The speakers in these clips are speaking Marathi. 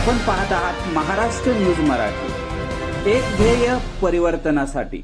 आपण पाहत आहात महाराष्ट्र न्यूज मराठी, एक ध्येय परिवर्तनासाठी।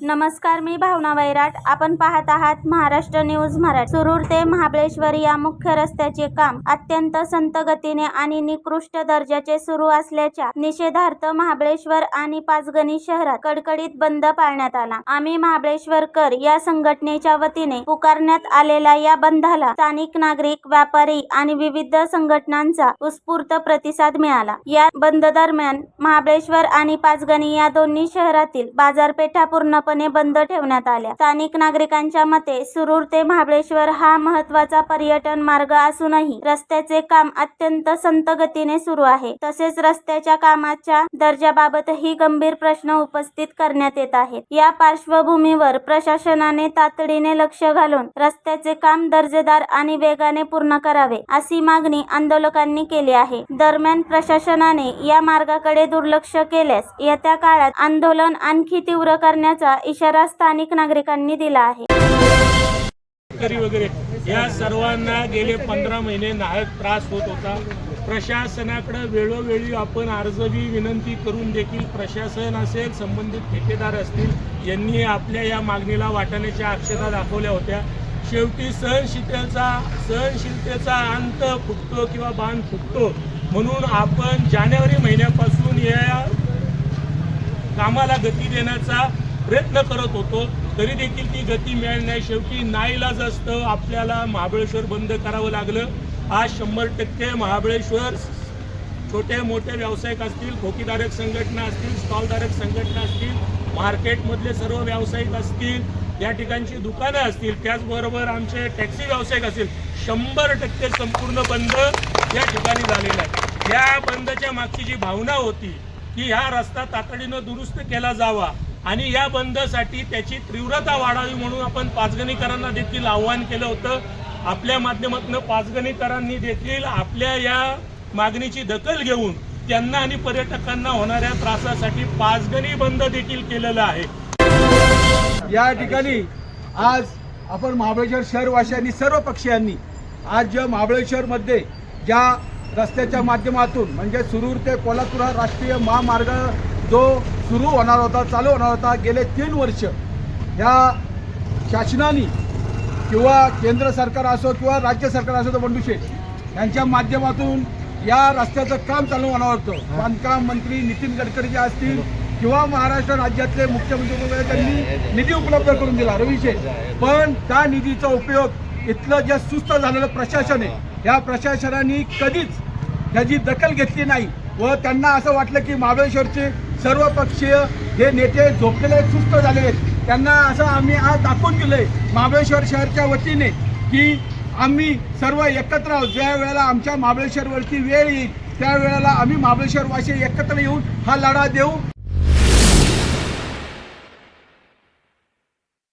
नमस्कार, मी भावना वैराट। आपण पाहत आहात महाराष्ट्र न्यूज मराठी। सुरूर ते महाबळेश्वर या मुख्य रस्त्याचे काम अत्यंत संत गतीने आणि निकृष्ट दर्जाचे सुरू असल्याच्या निषेधार्थ महाबळेश्वर आणि पाचगणी शहरात कडकडीत बंद पाळण्यात आला। आम्ही महाबळेश्वरकर या संघटनेच्या वतीने पुकारण्यात आलेल्या या बंदला स्थानिक नागरिक, व्यापारी आणि विविध संघटनांचा उत्स्फूर्त प्रतिसाद मिळाला। या बंद दरम्यान महाबळेश्वर आणि पाचगणी या दोन्ही शहरातील बाजारपेठा पूर्ण बंद ठेवण्यात आल्या। स्थानिक नागरिकांच्या मते सुरूर ते महाबळेश्वर हा महत्त्वाचा पर्यटन मार्ग असूनही रस्त्याचे काम अत्यंत संत गतीने सुरू आहे। तसेच रस्त्याच्या कामाच्या दर्जाबाबतही गंभीर प्रश्न उपस्थित करण्यात येत आहेत। या पार्श्वभूमीवर प्रशासनाने तातडीने लक्ष घालून रस्त्याचे काम दर्जेदार आणि वेगाने पूर्ण करावे अशी मागणी आंदोलकांनी केली आहे। दरम्यान प्रशासनाने या मार्गाकडे दुर्लक्ष केल्यास येत्या काळात आंदोलन आणखी तीव्र करण्याचा इशारा स्थानिक नागरिकांनी दिला आहे। वगैरे या सर्वांना गेले 15 महिने नाहक त्रास होत होता। प्रशासनाकडे वेळोवेळी आपण अर्जवी विनंती करून देखील प्रशासन असेल, संबंधित ठेकेदार असतील, यांनी आपल्या या मागणीला वाटाण्याच्या अक्षता दाखवल्या होत्या। शेवटी सहनशीलतेचा अंत फुटतो किंवा बांध फुटतो म्हणून आपण जानेवारी महिन्यापासून या कामाला गती देण्याचा प्रयत्न करत होतो, तरी देखील ती गती मिळाली नाही। शेवटी नाईलाज असतं आपल्याला महाबळेश्वर बंद करावं लागलं। आज 100% महाबळेश्वर छोटे मोठे व्यावसायिक असतील, खोकीधारक संघटना असतील, स्टॉलधारक संघटना असतील, मार्केटमधले सर्व व्यावसायिक असतील, या ठिकाणची दुकानं असतील, त्याचबरोबर आमचे टॅक्सी व्यावसायिक असतील, 100% संपूर्ण बंद या ठिकाणी झालेला आहे। या बंदच्या मागची जी भावना होती की हा रस्ता तातडीनं दुरुस्त केला जावा आणि या बंदसाठी त्याची तीव्रता वाढावी म्हणून आपण पाचगणीकरांना देखील आव्हान केलं होतं। आपल्या माध्यमातून पाचगणीकरांनी देखील आपल्या या मागणीची दखल घेऊन त्यांना आणि पर्यटकांना होणाऱ्या त्रासासाठी पाचगणी बंद देखील केलेलं आहे। या ठिकाणी आज आपण महाबळेश्वर शहरवासियांनी, सर्व पक्षीयांनी आज ज्या महाबळेश्वरमध्ये ज्या रस्त्याच्या माध्यमातून म्हणजे सुरूर ते कोल्हापूर हा राष्ट्रीय महामार्ग जो सुरू होणार होता, चालू होणार होता, गेले 3 वर्ष ह्या शासनाने किंवा केंद्र सरकार असो किंवा राज्य सरकार असो तर बंडूशेठ यांच्या माध्यमातून या रस्त्याचं काम चालू होणार होतं। बांधकाम मंत्री नितीन गडकरी जे असतील किंवा महाराष्ट्र राज्यातले मुख्यमंत्री वगैरे त्यांनी निधी उपलब्ध करून दिला रवीशेठ, पण त्या निधीचा उपयोग इथलं जे सुस्त झालेलं प्रशासन आहे, या प्रशासनाने कधीच त्याची दखल घेतली नाही व त्यांना असं वाटलं की महाबळेश्वरचे सर्व पक्षीय हे नेते झोपलेले, सुस्त झालेले आहेत। त्यांना असं आम्ही आज दाखवून दिलंय महाबळेश्वर शहरच्या वतीने की आम्ही सर्व एकत्र आहोत। ज्या वेळेला आमच्या महाबळेश्वरवरती वेळ येईल त्यावेळेला आम्ही महाबळेश्वरवासी एकत्र येऊन हा लढा देऊ।